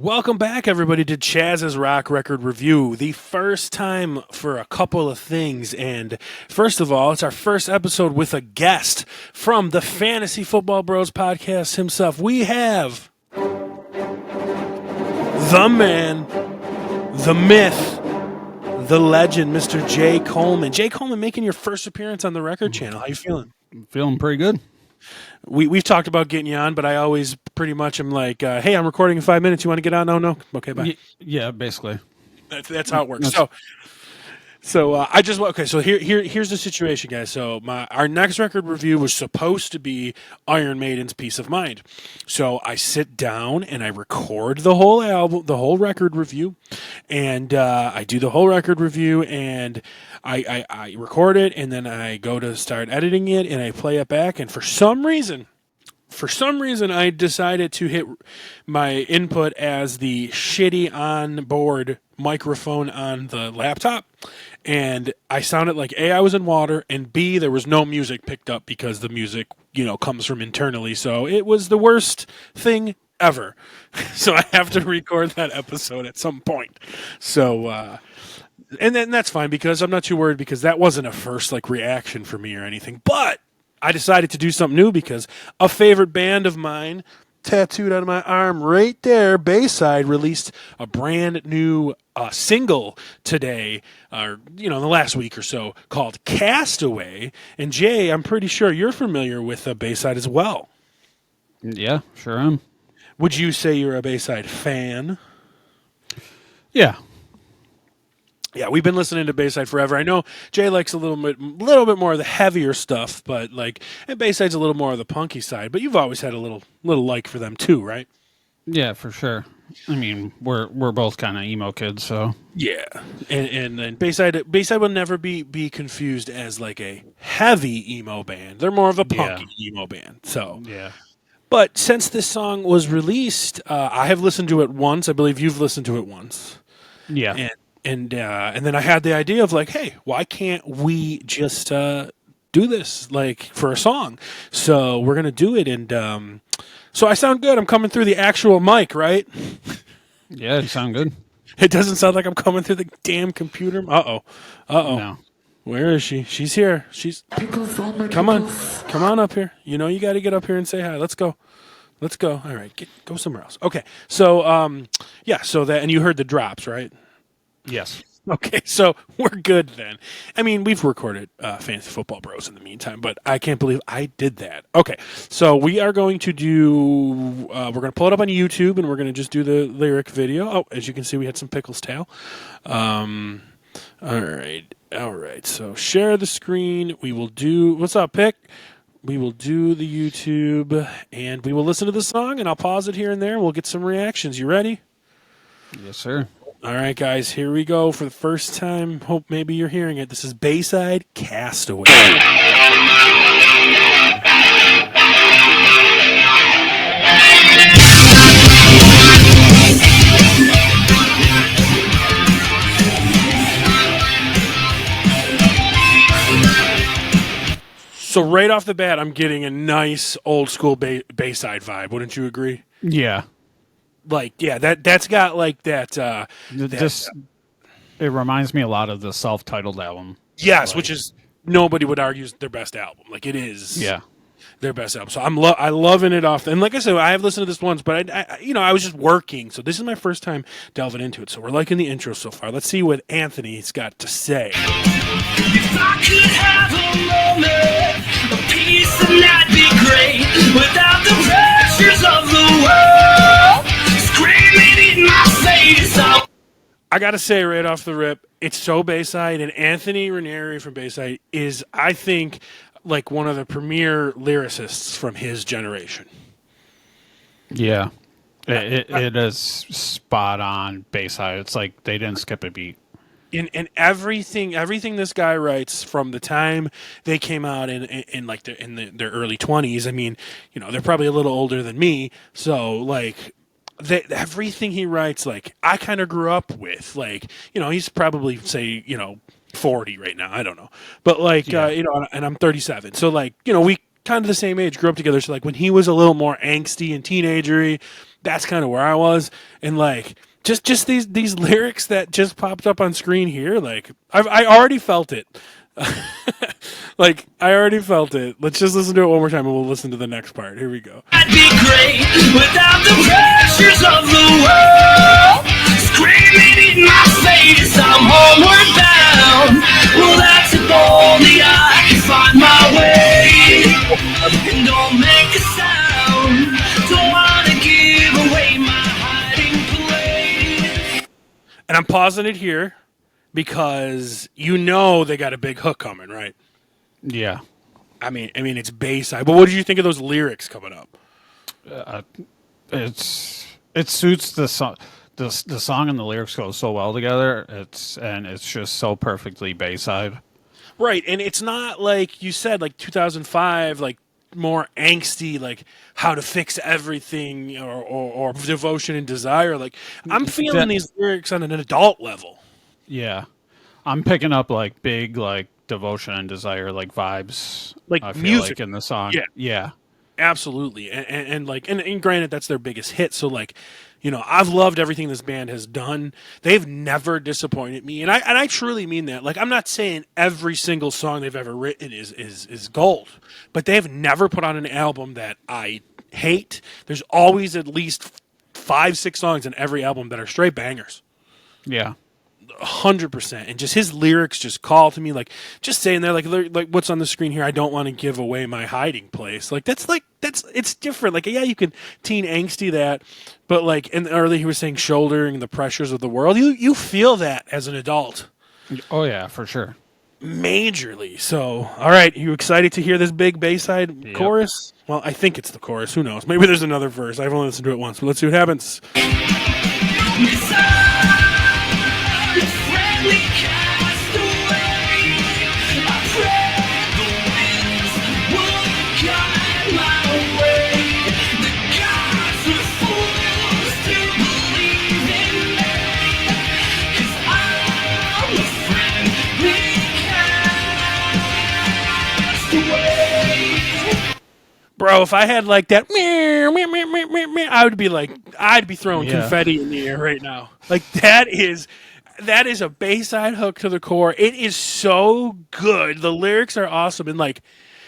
Welcome back, everybody, to Chazz's Rock Record Review. The first time for a couple of things. And first of all, it's our first episode with a guest from the Fantasy Football Bros podcast himself. We have the man, the myth, the legend, Mr. Jay Coleman. Jay Coleman making your first appearance on the Record Channel. How you feeling? I'm feeling pretty good. We've talked about getting you on, but I always pretty much am like, hey, I'm recording in 5 minutes. You want to get on? No? Okay, bye. Yeah, basically. That's how it works. So I just okay. So here's the situation, guys. So our next record review was supposed to be Iron Maiden's "Peace of Mind." So I sit down and I record the whole album, the whole record review, and I do the whole record review, and I record it, and then I go to start editing it, and I play it back, and for some reason, I decided to hit my input as the shitty on-board microphone on the laptop, and I sounded like A, I was in water, and B, there was no music picked up because the music, comes from internally. So it was the worst thing ever. So I have to record that episode at some point. So, and then that's fine because I'm not too worried because that wasn't a first reaction for me or anything, but I decided to do something new because a favorite band of mine, tattooed on my arm right there, Bayside, released a brand new single today, or in the last week or so, called Castaway. And Jay, I'm pretty sure you're familiar with Bayside as well. Yeah, sure am. Would you say you're a Bayside fan? Yeah. Yeah, we've been listening to Bayside forever. I know Jay likes a little bit more of the heavier stuff, but and Bayside's a little more of the punky side. But you've always had a little like for them too, right? Yeah, for sure. I mean, we're both kind of emo kids, so yeah. And Bayside will never be confused as a heavy emo band. They're more of a punky emo band. So yeah. But since this song was released, I have listened to it once. I believe you've listened to it once. Yeah. And then I had the idea of hey, why can't we just do this for a song? So we're gonna do it, and so I sound good. I'm coming through the actual mic, right? Yeah, it sounds good. It doesn't sound like I'm coming through the damn computer. Uh oh. No. Where is she? She's here. Come on up here. You got to get up here and say hi. Let's go. All right, go somewhere else. Okay. So So that, and you heard the drops, right? Yes. Okay, so we're good then. I mean, we've recorded Fantasy Football Bros in the meantime, but I can't believe I did that. Okay, so we are going to do, we're going to pull it up on YouTube, and we're going to just do the lyric video. Oh, as you can see, we had some Pickles Tail. All right, so share the screen. We will do, what's up, Pick? We will do the YouTube, and we will listen to the song, and I'll pause it here and there, and we'll get some reactions. You ready? Yes, sir. All right, guys, here we go for the first time. Hope maybe you're hearing it. This is Bayside Castaway. So right off the bat, I'm getting a nice old school Bayside vibe. Wouldn't you agree? Yeah. That's got that. It reminds me a lot of the self-titled album. Yes, which is nobody would argue is their best album. It is. Yeah, their best album. So I'm loving it off. And like I said, I have listened to this once, but I was just working, so this is my first time delving into it. So we're liking the intro so far. Let's see what Anthony's got to say. If I could have a moment, a piece of night be great without the pressures of the world. In my face. I gotta say right off the rip, it's so Bayside, and Anthony Ranieri from Bayside is, I think, one of the premier lyricists from his generation. Yeah, it is spot on Bayside. It's they didn't skip a beat. In everything this guy writes from the time they came out in their early 20s. I mean, they're probably a little older than me, so everything he writes, I kind of grew up with, he's probably, say, 40 right now. I don't know. But, and I'm 37. So, we kind of the same age, grew up together. So like when he was a little more angsty and teenagery, that's kind of where I was. And like just these lyrics that just popped up on screen here, like I already felt it. Like I already felt it. Let's just listen to it one more time and we'll listen to the next part. Here we go. I'd be great without the pressures of the world screaming in my face. I'm homeward bound. Well, that's if only I can find my way and don't make a sound. Don't wanna give away my hiding place. And I'm pausing it here because you know they got a big hook coming, right? Yeah. I mean it's Bayside. But what did you think of those lyrics coming up? It suits the song. The song and the lyrics go so well together. It's just so perfectly Bayside. Right, and it's not like you said, like 2005, like more angsty, like how to fix everything or devotion and desire. Like I'm feeling these lyrics on an adult level. Yeah, I'm picking up like big like devotion and desire like vibes. Like I feel music. like in the song. Yeah. Absolutely, and like and granted that's their biggest hit. So like, you know, I've loved everything this band has done. They've never disappointed me, and I truly mean that. Like I'm not saying every single song they've ever written is gold, but they've never put on an album that I hate. There's always at least 5-6 songs in every album that are straight bangers. Yeah. 100%, and just his lyrics just call to me, like just saying there, like what's on the screen here. I don't want to give away my hiding place. Like that's it's different. Like yeah, you can teen angsty that, but like and earlier he was saying shouldering the pressures of the world. You feel that as an adult. Oh yeah, for sure. Majorly. So all right, you excited to hear this big Bayside chorus? Well, I think it's the chorus. Who knows? Maybe there's another verse. I've only listened to it once, but let's see what happens. Friendly castaway, I pray the winds will guide my way. The gods are fools to believe in me, 'cause I'm a friendly castaway. Bro, if I had like that, I'd be throwing confetti in the air right now. Like that is a Bayside hook to the core. It is so good. The lyrics are awesome, and like,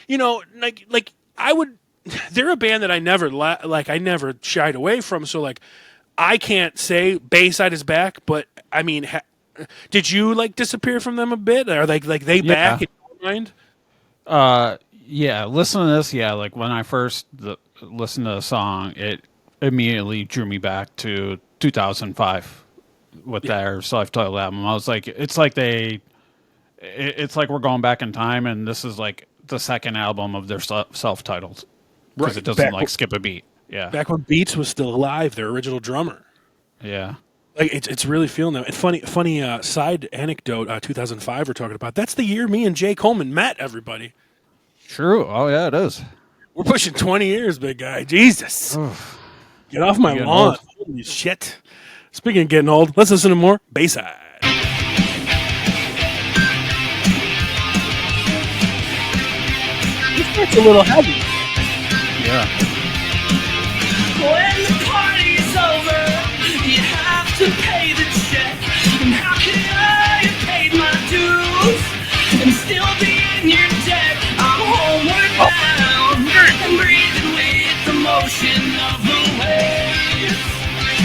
you know, like I would. They're a band that I never I never shied away from. So like, I can't say Bayside is back, but I mean, did you like disappear from them a bit? Are they back in your mind? Yeah, listen to this. Yeah, like when I first listened to the song, it immediately drew me back to 2005 with their self-titled album. I was like, it's like we're going back in time, and this is like the second album of their self-titled because it doesn't like skip a beat. Yeah, back when Beats was still alive, their original drummer. Yeah. Like it's really feeling that. And funny side anecdote. 2005 we're talking about. That's the year me and Jay Coleman met. Everybody. True. Oh yeah, it is. We're pushing 20 years, big guy. Jesus. Get off my lawn. Holy shit. Speaking of getting old, let's listen to more Bayside. This part's a little heavy. Yeah. When the party's over, you have to pay the check. And how can I have paid my dues and still be in your debt? I'm homeward bound and breathing with the motion of the waves.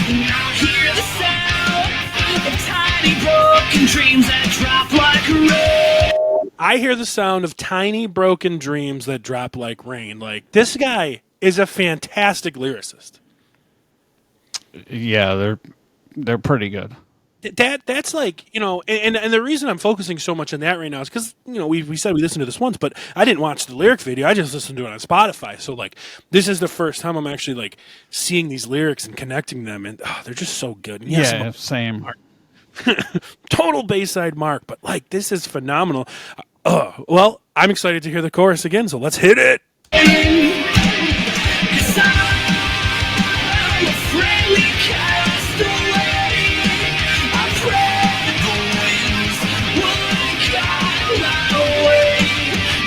And I hear the sound of tiny broken dreams that drop like rain. I hear the sound of tiny broken dreams that drop like rain. Like this guy is a fantastic lyricist. Yeah, they're pretty good. That's like, you know, and the reason I'm focusing so much on that right now is because, you know, we said we listened to this once, but I didn't watch the lyric video. I just listened to it on Spotify. So like, this is the first time I'm actually like seeing these lyrics and connecting them, and they're just so good. And yes, yeah, same. Total Bayside mark, but like this is phenomenal. Well, I'm excited to hear the chorus again, so let's hit it. 'Cause I'm a friendly castaway. I pray the winds will guide my way.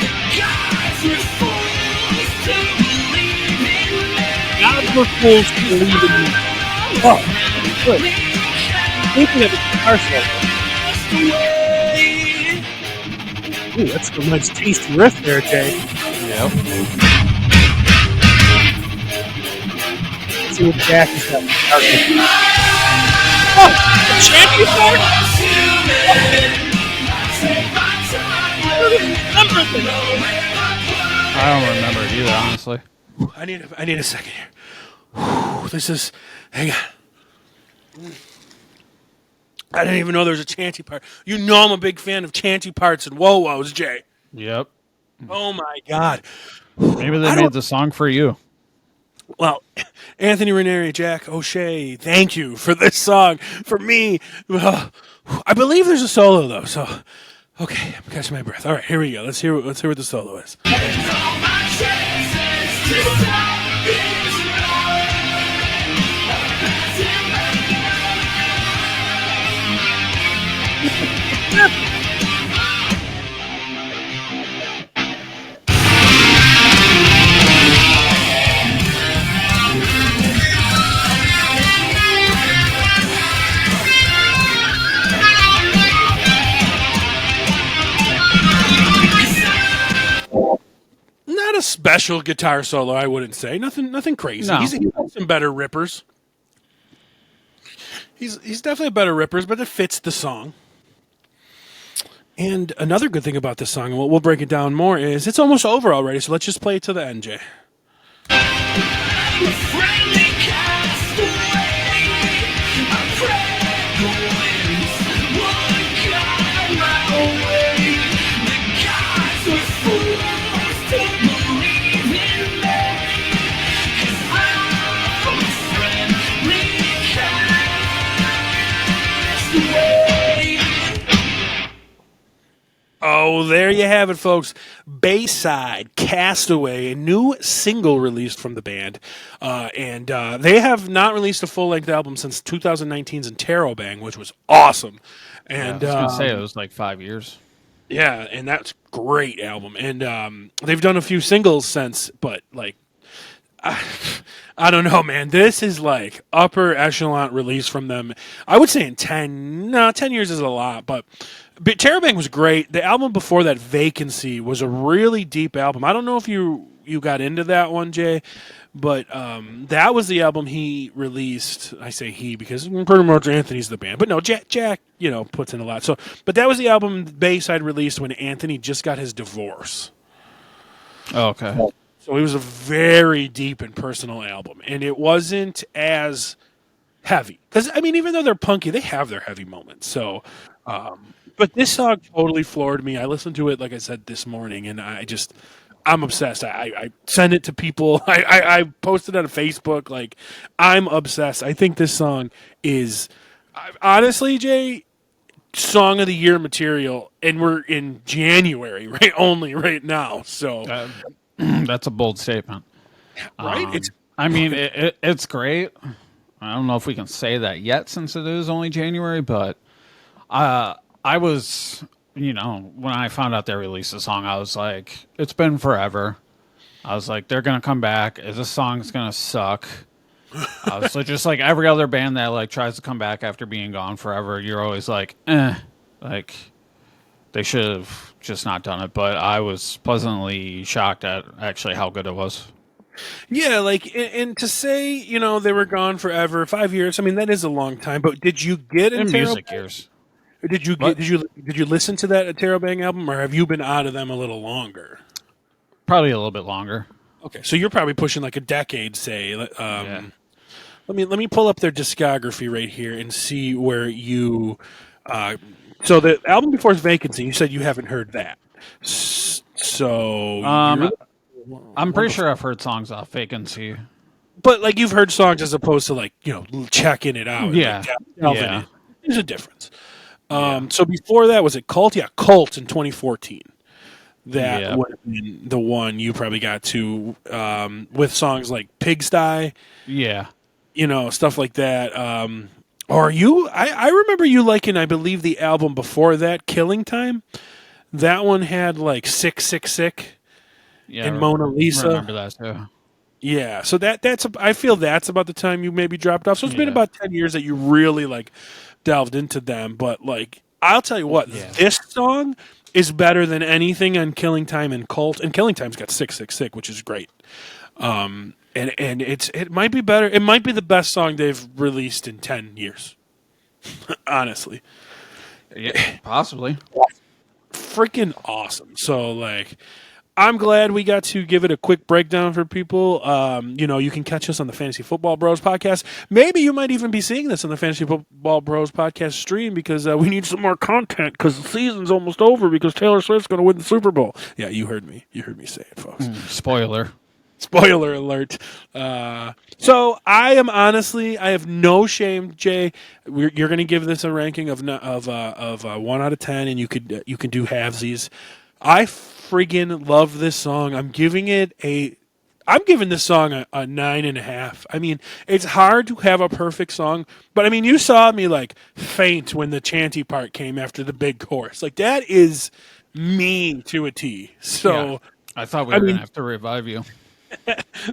The gods were fools Never fools to believe in me. Oh, good. Speaking of the guitar solo. Ooh, that's a nice tasty riff there, Jay. Yep. Let's see what Jack has got. Oh, the champion part? I don't remember it either, honestly. I need a second here. This is, hang on. I didn't even know there was a chanty part. You know I'm a big fan of chanty parts and whoa-wows, Jay. Yep. Oh my God. Maybe they made the song for you. Well, Anthony Ranieri, Jack O'Shea, thank you for this song. For me, I believe there's a solo though. So, okay, I'm catching my breath. All right, here we go. Let's hear what the solo is. Not a special guitar solo, I wouldn't say. Nothing crazy. No. He's got some better rippers. He's definitely better rippers, but it fits the song. And another good thing about this song, and we'll break it down more, is it's almost over already. So let's just play it to the end, Jay. Oh, there you have it, folks. Bayside, Castaway, a new single released from the band. And they have not released a full-length album since 2019's Interrobang, which was awesome. And I was going to say it was like 5 years. Yeah, and that's a great album. And they've done a few singles since, but like, I don't know, man. This is like upper echelon release from them. I would say in 10 years is a lot, but Terabang was great. The album before that, Vacancy, was a really deep album. I don't know if you got into that one, Jay, but that was the album he released. I say he because pretty much Anthony's the band, but no, Jack, puts in a lot. So, but that was the album Bayside released when Anthony just got his divorce. Oh, okay. So it was a very deep and personal album, and it wasn't as heavy. Because, I mean, even though they're punky, they have their heavy moments. So, but this song totally floored me. I listened to it, like I said, this morning, and I'm obsessed. I send it to people. I posted on Facebook. Like, I'm obsessed. I think this song is, honestly, Jay, song of the year material, and we're in January, right? Only right now. So, that's a bold statement. right? It's great. I don't know if we can say that yet since it is only January, but I was, when I found out they released the song, I was like, it's been forever. I was like, they're going to come back. This song's going to suck. I was like, just like every other band that like tries to come back after being gone forever, you're always like, like they should have just not done it. But I was pleasantly shocked at actually how good it was. Yeah, like, and to say, they were gone forever, 5 years. I mean, that is a long time. But did you get In into music years? Did you get? Did you listen to that Interrobang album, or have you been out of them a little longer? Probably a little bit longer. Okay, so you're probably pushing like a decade, say. Yeah. Let me pull up their discography right here and see where you. So the album before is Vacancy. You said you haven't heard that. So I'm pretty sure I've heard songs off Vacancy. But like you've heard songs as opposed to like checking it out. Yeah, like, delving in. There's a difference. So before that, was it Cult? Yeah, Cult in 2014. That would have been the one you probably got to with songs like Pigsty. Yeah. Stuff like that. Or I remember you liking, I believe, the album before that, Killing Time. That one had like Sick, Sick, Sick and Mona Lisa. I remember that too. Yeah, so I feel that's about the time you maybe dropped off. So it's been Yeah. about 10 years that you really like delved into them. But like, I'll tell you what, Yeah. this song is better than anything on Killing Time and Cult. And Killing Time's got 666, which is great. And it might be better. It might be the best song they've released in 10 years. Honestly, Yeah, possibly. freaking awesome. So like, I'm glad we got to give it a quick breakdown for people. You can catch us on the Fantasy Football Bros podcast. Maybe you might even be seeing this on the Fantasy Football Bros podcast stream because we need some more content because the season's almost over because Taylor Swift's going to win the Super Bowl. Yeah, you heard me. You heard me say it, folks. Spoiler. Spoiler alert. So I have no shame, Jay. You're going to give this a ranking of 1 out of 10, and you can do halvesies. I friggin' love this song. I'm giving this song a 9.5. I mean, it's hard to have a perfect song, but I mean, you saw me like faint when the chanty part came after the big chorus. Like that is me to a T. So Yeah. I thought we were going to have to revive you.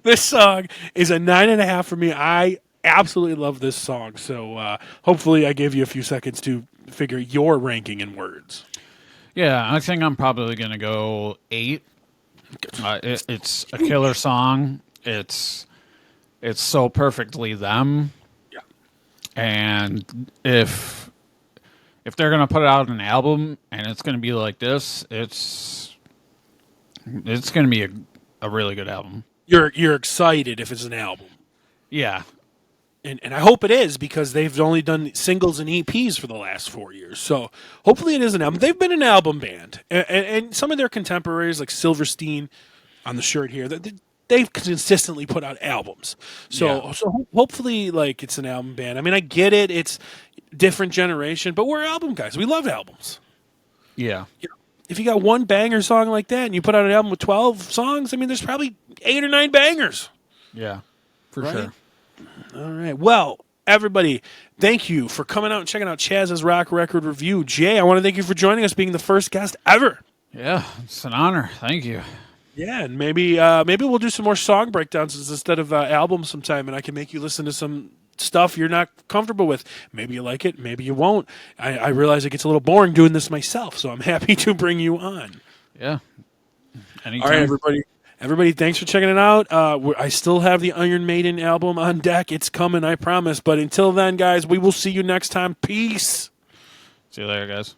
this song is a 9.5 for me. I absolutely love this song. So hopefully I gave you a few seconds to figure your ranking in words. Yeah, I think I'm probably going to go 8. It's a killer song. It's so perfectly them. Yeah. And if they're going to put out an album and it's going to be like this, it's going to be a really good album. You're excited if it's an album. Yeah. And I hope it is because they've only done singles and EPs for the last 4 years. So hopefully it is an album. They've been an album band. And some of their contemporaries like Silverstein on the shirt here, they've consistently put out albums. So hopefully like it's an album band. I mean, I get it. It's different generation, but we're album guys. We love albums. Yeah. If you got one banger song like that and you put out an album with 12 songs, I mean, there's probably 8 or 9 bangers. Yeah. For Right? sure. All right. Well, everybody, thank you for coming out and checking out Chazz's Rock Record Review. Jay, I want to thank you for joining us, being the first guest ever. Yeah, it's an honor. Thank you. Yeah, and maybe we'll do some more song breakdowns instead of albums sometime, and I can make you listen to some stuff you're not comfortable with. Maybe you like it, maybe you won't. I realize it gets a little boring doing this myself, so I'm happy to bring you on. Yeah. Anytime. All right, everybody. Everybody, thanks for checking it out. I still have the Iron Maiden album on deck. It's coming, I promise. But until then, guys, we will see you next time. Peace. See you later, guys.